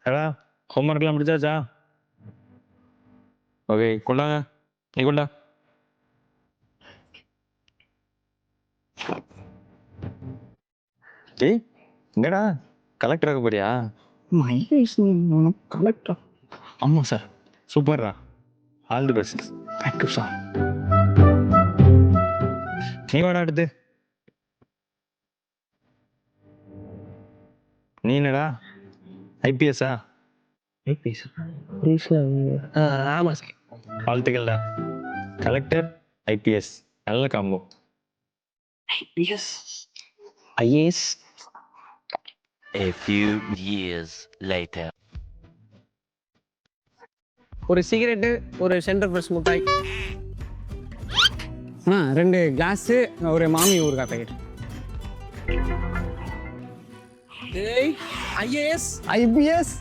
ஏடா ஹோம்ஒர்க்லாம் முடிச்சாச்சா? ஓகே கொண்டாங்க, நீ கொண்டா. டேய் என்னடா கலெக்டர் ஆக போறியா? கலெக்டா? ஆமாம் சார், சூப்பர்ரா, all the best. Thank you sir. நீ வாடா அடுத்து. நீ என்னடா ஐபிஎஸ்ஸா? ஆமாம் சார். வாழ்த்துக்கள்டா. கலெக்டர் ஐபிஎஸ் நல்ல combo. IAS. A few years later. ஒரு சிகரெட்டு, ஒரு சென்டர் ஃப்ரெஷ் மிட்டாய், 2 கிளாஸு, ஒரு மாமி ஊறுகாய் பாக்கெட். IAS IPS